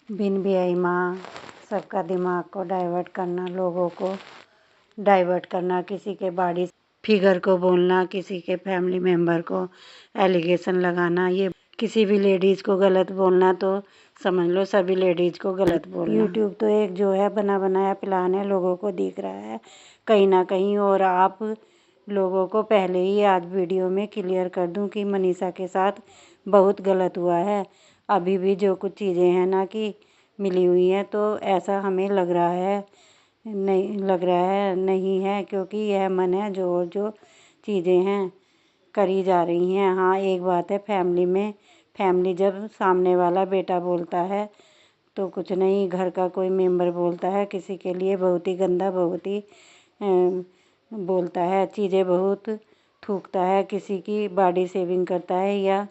बिन बेआई माँ सबका दिमाग को डाइवर्ट करना, लोगों को डाइवर्ट करना, किसी के बॉडी फिगर को बोलना, किसी के फैमिली मेम्बर को एलिगेशन लगाना, ये किसी भी लेडीज़ को गलत बोलना तो समझ लो सभी लेडीज़ को गलत बोलना। यूट्यूब तो एक जो है बना बनाया प्लान है, लोगों को दिख रहा है कहीं ना कहीं। और आप लोगों को पहले ही आज वीडियो में क्लियर कर दूं कि मनीषा के साथ बहुत गलत हुआ है। अभी भी जो कुछ चीज़ें हैं ना कि मिली हुई हैं, तो ऐसा हमें लग रहा है नहीं है, क्योंकि यह मन है जो चीज़ें हैं करी जा रही हैं। हाँ, एक बात है, फैमिली जब सामने वाला बेटा बोलता है तो कुछ नहीं, घर का कोई मेंबर बोलता है किसी के लिए बहुत ही गंदा, बहुत ही बोलता है, चीज़ें बहुत थूकता है, किसी की बॉडी शेविंग करता है, या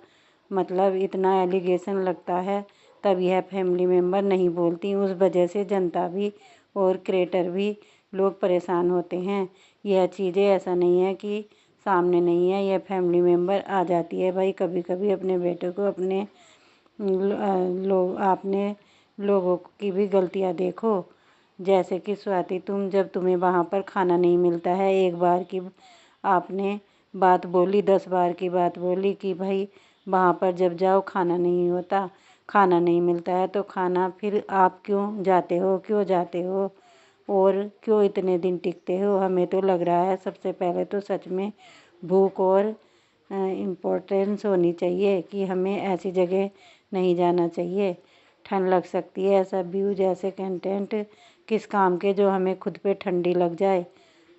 मतलब इतना एलिगेशन लगता है, तब यह फैमिली मेम्बर नहीं बोलती। उस वजह से जनता भी और क्रिएटर भी लोग परेशान होते हैं। यह चीज़ें ऐसा नहीं है कि सामने नहीं है, यह फैमिली मेम्बर आ जाती है। भाई कभी कभी अपने बेटे को अपने आपने लोगों की भी गलतियाँ देखो। जैसे कि स्वाति, तुम्हें वहाँ पर खाना नहीं मिलता है, एक बार की आपने बात बोली, 10 बार की बात बोली कि भाई वहाँ पर जब जाओ खाना नहीं होता, खाना नहीं मिलता है, तो खाना फिर आप क्यों जाते हो और क्यों इतने दिन टिकते हो। हमें तो लग रहा है सबसे पहले तो सच में भूख और इम्पोर्टेंस होनी चाहिए कि हमें ऐसी जगह नहीं जाना चाहिए। ठंड लग सकती है, ऐसा व्यूज ऐसे कंटेंट किस काम के जो हमें खुद पे ठंडी लग जाए,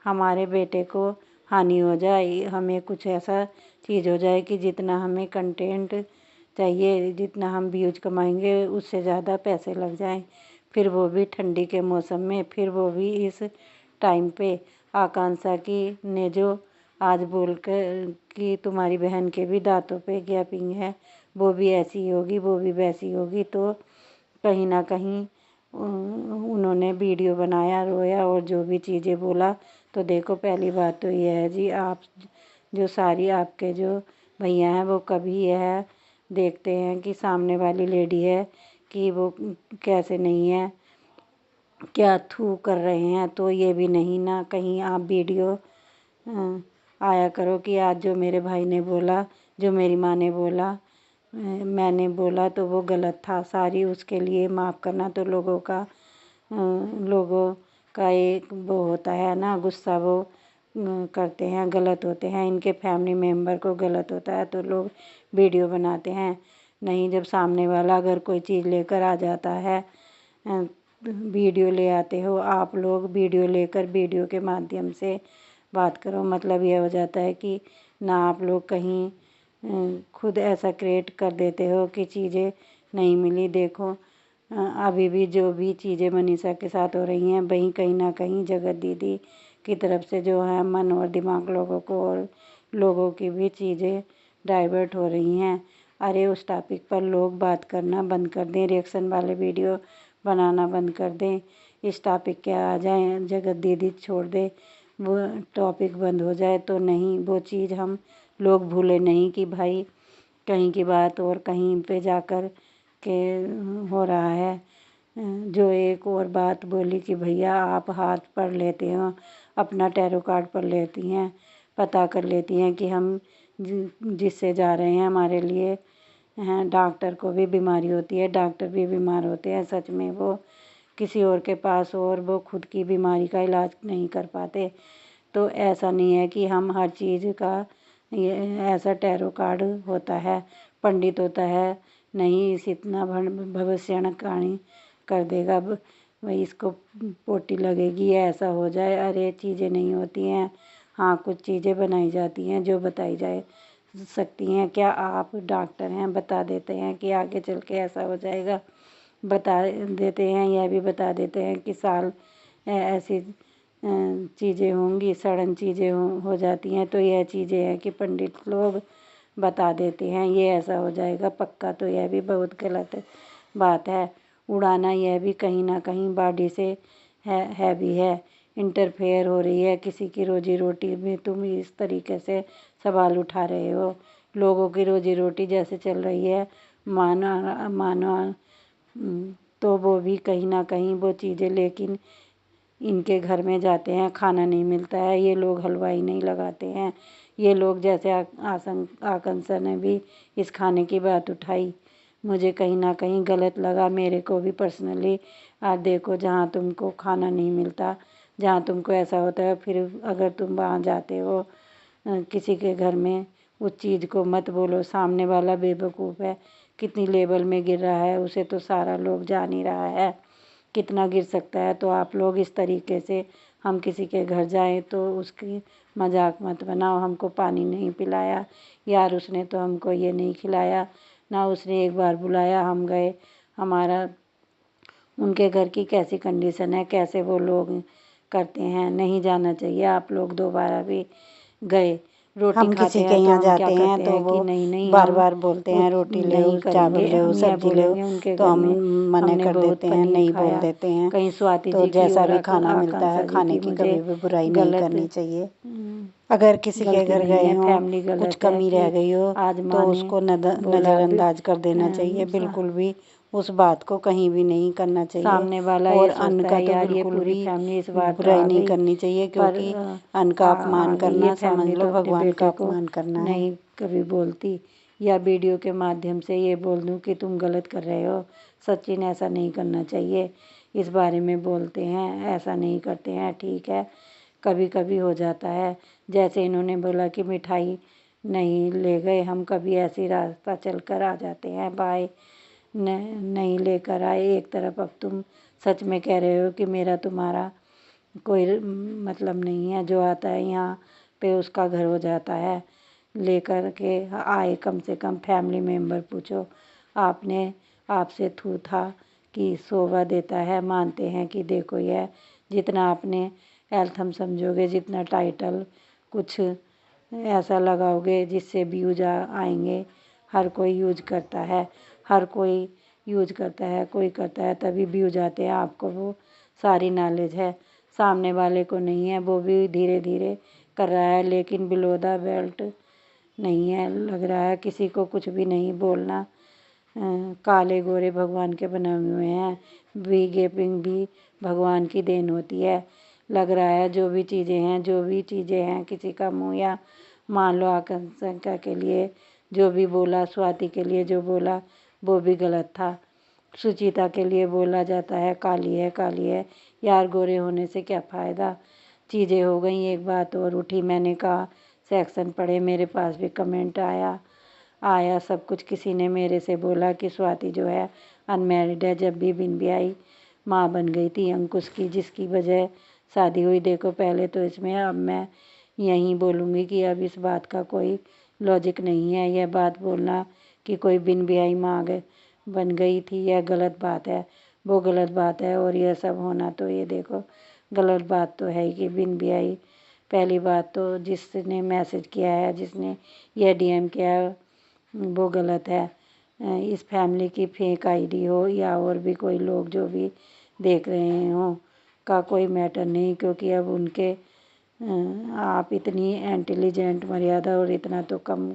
हमारे बेटे को हानि हो जाए, हमें कुछ ऐसा चीज़ हो जाए कि जितना हमें कंटेंट चाहिए, जितना हम व्यूज कमाएंगे उससे ज़्यादा पैसे लग जाएं, फिर वो भी ठंडी के मौसम में, फिर वो भी इस टाइम पे। आकांक्षा की ने जो आज बोल कर कि तुम्हारी बहन के भी दांतों पे गैपिंग है, वो भी ऐसी होगी, वो भी वैसी होगी, तो कहीं ना कहीं उन्होंने वीडियो बनाया, रोया और जो भी चीज़ें बोला। तो देखो, पहली बात तो यह है जी, आप जो सारी आपके जो भैया हैं वो कभी यह देखते हैं कि सामने वाली लेडी है कि वो कैसे नहीं है, क्या थू कर रहे हैं, तो ये भी नहीं ना कहीं आप वीडियो आया करो कि आज जो मेरे भाई ने बोला, जो मेरी माँ ने बोला, मैंने बोला तो वो गलत था। सारी उसके लिए माफ़ करना तो लोगों का एक वो होता है ना, गुस्सा, वो करते हैं, गलत होते हैं, इनके फैमिली मेम्बर को गलत होता है तो लोग वीडियो बनाते हैं। नहीं, जब सामने वाला अगर कोई चीज़ लेकर आ जाता है, वीडियो ले आते हो आप लोग, वीडियो लेकर वीडियो के माध्यम से बात करो। मतलब यह हो जाता है कि ना आप लोग कहीं खुद ऐसा क्रिएट कर देते हो कि चीज़ें नहीं मिली। देखो, अभी भी जो भी चीज़ें मनीषा के साथ हो रही हैं, वहीं कहीं ना कहीं जगत दीदी की तरफ से जो है मन और दिमाग लोगों को और लोगों की भी चीज़ें डाइवर्ट हो रही हैं। अरे उस टॉपिक पर लोग बात करना बंद कर दें, रिएक्शन वाले वीडियो बनाना बंद कर दें, इस टॉपिक के आ जाएं, जगत दीदी छोड़ दे, वो टॉपिक बंद हो जाए। तो नहीं, वो चीज़ हम लोग भूले नहीं कि भाई कहीं की बात और कहीं पे जाकर के हो रहा है। जो एक और बात बोली कि भैया आप हाथ पढ़ लेते हो, अपना टैरो कार्ड पढ़ लेती हैं, पता कर लेती हैं कि हम जिससे जा रहे हैं हमारे लिए हैं। डॉक्टर को भी बीमारी होती है, डॉक्टर भी बीमार होते हैं, सच में वो किसी और के पास और वो खुद की बीमारी का इलाज नहीं कर पाते। तो ऐसा नहीं है कि हम हर चीज़ का ये ऐसा टैरो कार्ड होता है, पंडित होता है, नहीं इस इतना भविष्यवाणी कर देगा, वही इसको पोटी लगेगी, ऐसा हो जाए। अरे चीज़ें नहीं होती हैं। हाँ, कुछ चीज़ें बनाई जाती हैं जो बताई जाए सकती हैं। क्या आप डॉक्टर हैं, बता देते हैं कि आगे चल के ऐसा हो जाएगा, बता देते हैं, यह भी बता देते हैं कि साल ऐसी चीज़ें होंगी, सड़न चीज़ें हो जाती हैं। तो यह चीज़ें हैं कि पंडित लोग बता देते हैं ये ऐसा हो जाएगा पक्का, तो यह भी बहुत गलत बात है। उड़ाना यह भी कहीं ना कहीं बॉडी से है भी है, इंटरफेयर हो रही है किसी की रोजी रोटी में। तुम इस तरीके से सवाल उठा रहे हो, लोगों की रोजी रोटी जैसे चल रही है, मानो तो वो भी कहीं ना कहीं वो चीज़ें, लेकिन इनके घर में जाते हैं खाना नहीं मिलता है, ये लोग हलवाई नहीं लगाते हैं। ये लोग जैसे आकांक्षा ने भी इस खाने की बात उठाई, मुझे कहीं ना कहीं गलत लगा। मेरे को भी पर्सनली, आज देखो जहाँ तुमको खाना नहीं मिलता, जहाँ तुमको ऐसा होता है, फिर अगर तुम वहाँ जाते हो किसी के घर में, उस चीज़ को मत बोलो। सामने वाला बेवकूफ़ है, कितनी लेवल में गिर रहा है, उसे तो सारा लोग जान ही रहा है कितना गिर सकता है। तो आप लोग इस तरीके से, हम किसी के घर जाएं तो उसकी मजाक मत बनाओ। हमको पानी नहीं पिलाया यार, उसने तो हमको ये नहीं खिलाया ना, उसने एक बार बुलाया हम गए। हमारा उनके घर की कैसी कंडीशन है, कैसे वो लोग करते हैं, नहीं जाना चाहिए। आप लोग दोबारा भी गए, रोटी हम खाते किसी के हैं तो यहाँ हम क्या जाते हैं करते तो हैं कि वो नहीं नहीं बार हम बार बोलते हैं रोटी ले नहीं चावल करेंगे, ले हम यह सब्जी ले, बोलेंगे उनके तो घर हम में मना हमने कर बहुत देते हैं, पनीर नहीं बोल खाया। देते हैं। कहीं स्वाति तो जी की जैसा और भी खाना मिलता है, आकांक्षा जी खाने की की मुझे कभी भी बुराई नहीं गलत करनी चाहिए। हम्म, अगर किसी के गलती घर नहीं गए है, हों, फैमिली कुछ गलत है कमी रह कि गई हो, आज तो माँ ने उसको बोला नज़रअंदाज कर देना चाहिए। बिल्कुल भी उस बात को कहीं भी नहीं करना चाहिए। सामने वाला और ये अन्न सोचता का है तो यार ये बिल्कुल पूरी भी फैमिली इस बार तो बुराई आ नहीं गई, करनी चाहिए, पर क्योंकि अन्न का आ अपमान गई ये करना समझ फैमिली लो तो अपने भगवान का बेटे को अपमान करना है। नहीं कभी बोलती। या वीडियो के माध्यम से ये बोल दूं कि तुम गलत कर रहे हो, सचिन ऐसा नहीं करना चाहिए, इस बारे में बोलते हैं, ऐसा नहीं करते हैं, ठीक है कभी कभी हो जाता है। जैसे इन्होंने बोला कि मिठाई नहीं ले गए, हम कभी ऐसी रास्ता चल कर आ जाते हैं, बाय नहीं लेकर आए। एक तरफ अब तुम सच में कह रहे हो कि मेरा तुम्हारा कोई मतलब नहीं है, जो आता है यहाँ पे उसका घर हो जाता है। लेकर के आए, कम से कम फैमिली मेम्बर पूछो। आपने आपसे थू था कि शोभा देता है, मानते हैं कि देखो यह जितना आपने एल्थम समझोगे, जितना टाइटल कुछ ऐसा लगाओगे जिससे व्यूज आएंगे। हर कोई यूज करता है, हर कोई यूज करता है, कोई करता है तभी व्यूज आते हैं। आपको वो सारी नॉलेज है, सामने वाले को नहीं है। वो भी धीरे धीरे कर रहा है, लेकिन बिलो द बेल्ट नहीं है। लग रहा है किसी को कुछ भी नहीं बोलना। काले गोरे भगवान के बने हुए हैं, वी गेपिंग भी भगवान की देन होती है। लग रहा है जो भी चीज़ें हैं किसी का मुँह, या मान लो आकांक्षा के लिए जो भी बोला, स्वाति के लिए जो बोला वो भी गलत था। सुचिता के लिए बोला जाता है काली है यार, गोरे होने से क्या फ़ायदा। चीज़ें हो गई। एक बात और उठी, मैंने कहा सेक्शन पढ़े, मेरे पास भी कमेंट आया सब कुछ। किसी ने मेरे से बोला कि स्वाति जो है अनमैरिड है, जब भी बिन ब्याही माँ बन गई थी अंकुश की, जिसकी वजह शादी हुई। देखो पहले तो इसमें, अब मैं यहीं बोलूँगी कि अब इस बात का कोई लॉजिक नहीं है। यह बात बोलना कि कोई बिन ब्याही माँ बन गई थी, यह गलत बात है, वो गलत बात है। और यह सब होना तो ये देखो गलत बात तो है ही कि बिन ब्याही। पहली बात तो जिसने मैसेज किया है, जिसने यह डीएम किया है, वो गलत है। इस फैमिली की फेक आईडी हो या और भी कोई लोग जो भी देख रहे हों का कोई मैटर नहीं, क्योंकि अब उनके आप इतनी इंटेलिजेंट मर्यादा और इतना तो कम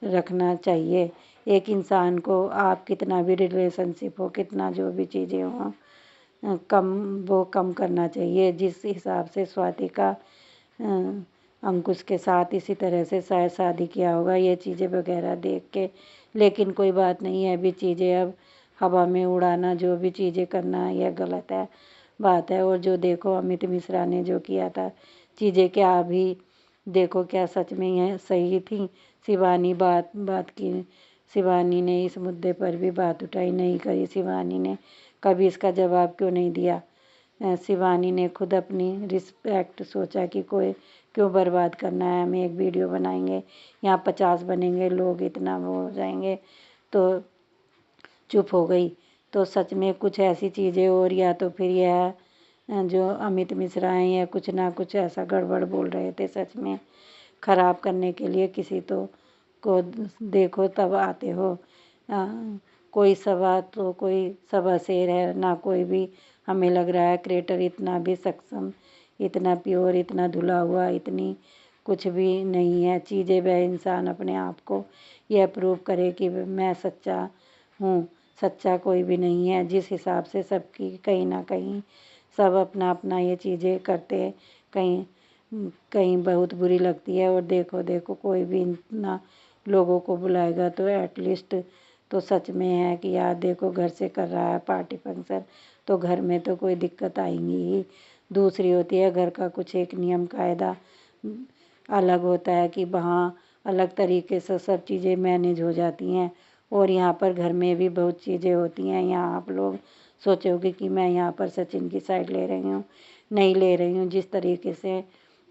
रखना चाहिए। एक इंसान को आप कितना भी रिलेशनशिप हो, कितना जो भी चीज़ें हों, कम करना चाहिए। जिस हिसाब से स्वाति का अंकुश के साथ इसी तरह से शायद शादी किया होगा, ये चीज़ें वगैरह देख के। लेकिन कोई बात नहीं है, अभी चीज़ें अब हवा में उड़ाना, जो भी चीज़ें करना, यह गलत है बात है। और जो देखो अमित मिश्रा ने जो किया था, चीज़ें क्या अभी देखो क्या सच में यह सही थी। शिवानी बात की, शिवानी ने इस मुद्दे पर भी बात उठाई, नहीं करी शिवानी ने कभी इसका जवाब क्यों नहीं दिया। शिवानी ने खुद अपनी रिस्पेक्ट सोचा कि कोई क्यों बर्बाद करना है, हम एक वीडियो बनाएंगे, यहाँ 50 बनेंगे लोग, इतना वो हो जाएंगे, तो चुप हो गई। तो सच में कुछ ऐसी चीज़ें, और या तो फिर यह जो अमित मिश्रा हैं, या कुछ ना कुछ ऐसा गड़बड़ बोल रहे थे सच में ख़राब करने के लिए। किसी तो को देखो तब आते हो। कोई सवा शेर है ना, कोई भी हमें लग रहा है क्रिएटर इतना भी सक्षम, इतना प्योर, इतना धुला हुआ, इतनी कुछ भी नहीं है चीज़ें। वह इंसान अपने आप को यह प्रूव करे कि मैं सच्चा हूँ, सच्चा कोई भी नहीं है। जिस हिसाब से सबकी कहीं ना कहीं सब अपना अपना ये चीज़ें करते, कहीं कहीं बहुत बुरी लगती है। और देखो देखो कोई भी इतना लोगों को बुलाएगा तो एटलीस्ट तो सच में है कि यार देखो घर से कर रहा है पार्टी फंक्शन, तो घर में तो कोई दिक्कत आएंगी ही। दूसरी होती है घर का कुछ एक नियम कायदा अलग होता है कि वहाँ अलग तरीके से सब चीज़ें मैनेज हो जाती हैं। और यहाँ पर घर में भी बहुत चीज़ें होती हैं। यहाँ आप लोग सोचोगे कि मैं यहाँ पर सचिन की साइड ले रही हूँ, नहीं ले रही हूँ। जिस तरीके से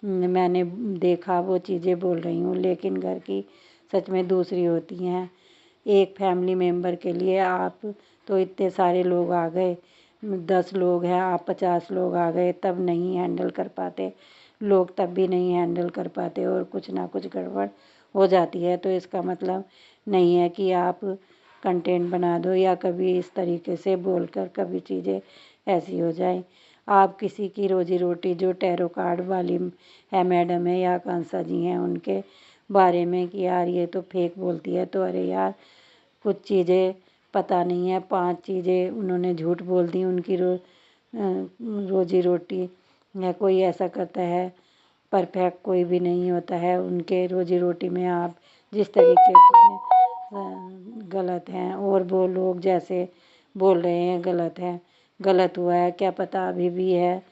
मैंने देखा वो चीज़ें बोल रही हूँ, लेकिन घर की सच में दूसरी होती हैं। एक फैमिली मेम्बर के लिए आप तो इतने सारे लोग आ गए, 10 लोग हैं, आप 50 लोग आ गए, तब नहीं हैंडल कर पाते लोग, तब भी नहीं हैंडल कर पाते और कुछ ना कुछ गड़बड़ हो जाती है। तो इसका मतलब नहीं है कि आप कंटेंट बना दो या कभी इस तरीके से बोलकर कभी चीज़ें ऐसी हो जाए। आप किसी की रोजी रोटी जो टैरो कार्ड वाली है मैडम है या कांसा जी हैं उनके बारे में कि यार ये तो फेक बोलती है, तो अरे यार कुछ चीज़ें पता नहीं है, 5 चीज़ें उन्होंने झूठ बोल दी उनकी रोजी रोटी या कोई ऐसा करता है। परफेक्ट कोई भी नहीं होता है उनके रोजी रोटी में। आप जिस तरीके की गलत हैं और वो लोग जैसे बोल रहे हैं गलत है, गलत हुआ है। क्या पता अभी भी है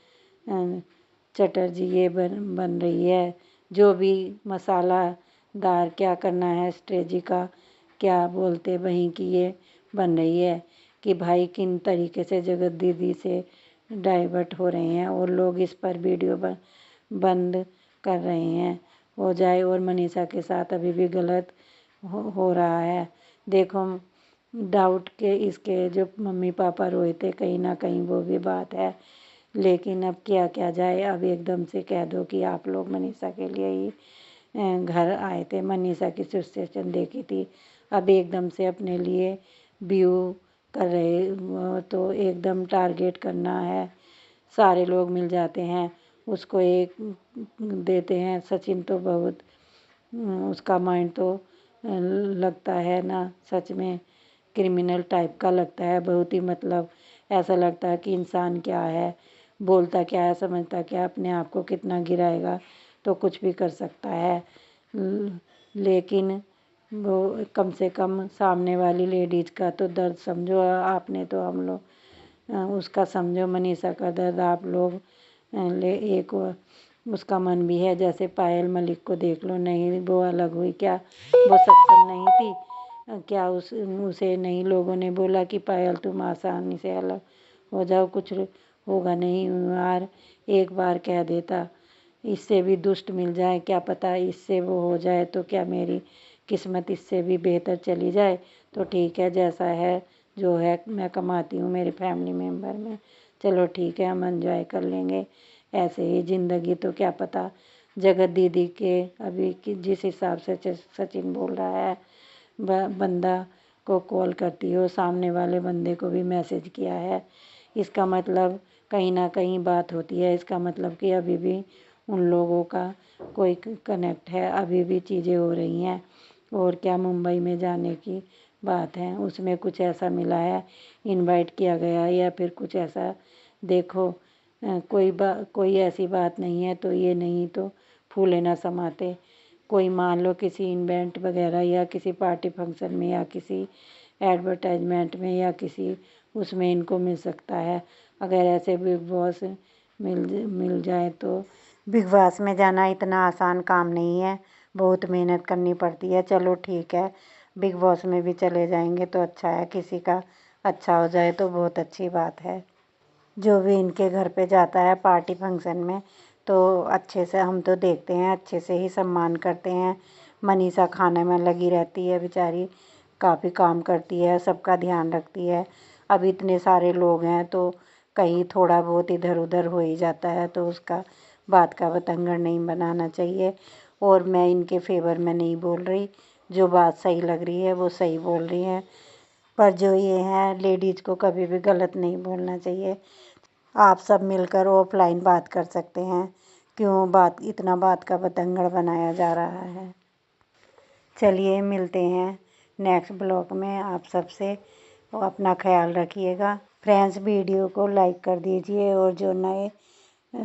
चटर्जी ये बन रही है जो भी मसालादार क्या करना है स्ट्रेजी का क्या बोलते वहीं की ये बन रही है कि भाई किन तरीके से जगत दीदी से डाइवर्ट हो रहे हैं और लोग इस पर वीडियो बंद कर रहे हैं हो जाए। और मनीषा के साथ अभी भी गलत हो रहा है। देखो डाउट के इसके जो मम्मी पापा रोए थे कहीं ना कहीं वो भी बात है, लेकिन अब क्या क्या जाए। अब एकदम से कह दो कि आप लोग मनीषा के लिए ही घर आए थे, मनीषा की सिचुएशन देखी थी, अब एकदम से अपने लिए व्यू कर रहे हो तो एकदम टारगेट करना है। सारे लोग मिल जाते हैं उसको एक देते हैं। सचिन तो बहुत उसका माइंड तो लगता है ना सच में क्रिमिनल टाइप का लगता है बहुत ही। मतलब ऐसा लगता है कि इंसान क्या है, बोलता क्या है, समझता क्या है, अपने आप को कितना गिराएगा तो कुछ भी कर सकता है। लेकिन वो कम से कम सामने वाली लेडीज़ का तो दर्द समझो आपने, तो हम लोग उसका समझो मनीषा का दर्द आप लोग ले एक उसका मन भी है। जैसे पायल मलिक को देख लो, नहीं वो अलग हुई क्या, वो सक्षम नहीं थी क्या, उसे नहीं लोगों ने बोला कि पायल तुम आसानी से अलग हो जाओ, कुछ होगा नहीं यार, एक बार कह देता इससे भी दुष्ट मिल जाए, क्या पता इससे वो हो जाए तो क्या मेरी किस्मत इससे भी बेहतर चली जाए। तो ठीक है जैसा है जो है मैं कमाती हूँ मेरे फैमिली मेम्बर में, चलो ठीक है हम एंजॉय कर लेंगे ऐसे ही ज़िंदगी। तो क्या पता जगत दीदी के अभी जिस हिसाब से सचिन बोल रहा है बंदा को कॉल करती हो, सामने वाले बंदे को भी मैसेज किया है, इसका मतलब कहीं ना कहीं बात होती है। इसका मतलब कि अभी भी उन लोगों का कोई कनेक्ट है, अभी भी चीज़ें हो रही हैं। और क्या मुंबई में जाने की बात है, उसमें कुछ ऐसा मिला है, इनवाइट किया गया या फिर कुछ ऐसा। देखो कोई ऐसी बात नहीं है तो ये नहीं तो फूले ना समाते। कोई मान लो किसी इवेंट वगैरह या किसी पार्टी फंक्शन में या किसी एडवर्टाइजमेंट में या किसी उसमें इनको मिल सकता है। अगर ऐसे बिग बॉस मिल जाए तो बिग बॉस में जाना इतना आसान काम नहीं है, बहुत मेहनत करनी पड़ती है। चलो ठीक है बिग बॉस में भी चले जाएंगे तो अच्छा है, किसी का अच्छा हो जाए तो बहुत अच्छी बात है। जो भी इनके घर पे जाता है पार्टी फंक्शन में तो अच्छे से हम तो देखते हैं, अच्छे से ही सम्मान करते हैं। मनीषा खाने में लगी रहती है बेचारी, काफ़ी काम करती है, सबका ध्यान रखती है। अब इतने सारे लोग हैं तो कहीं थोड़ा बहुत इधर उधर हो ही जाता है, तो उसका बात का बतंगड़ नहीं बनाना चाहिए। और मैं इनके फेवर में नहीं बोल रही, जो बात सही लग रही है वो सही बोल रही है, पर जो ये है लेडीज़ को कभी भी गलत नहीं बोलना चाहिए। आप सब मिलकर ऑफलाइन बात कर सकते हैं, क्यों इतना बात का बतंगड़ बनाया जा रहा है। चलिए मिलते हैं नेक्स्ट ब्लॉग में आप सबसे, और अपना ख्याल रखिएगा। फ्रेंड्स, वीडियो को लाइक कर दीजिए और जो नए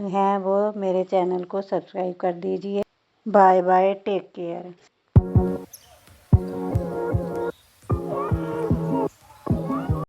हैं वो मेरे चैनल को सब्सक्राइब कर दीजिए। Bye bye, take care.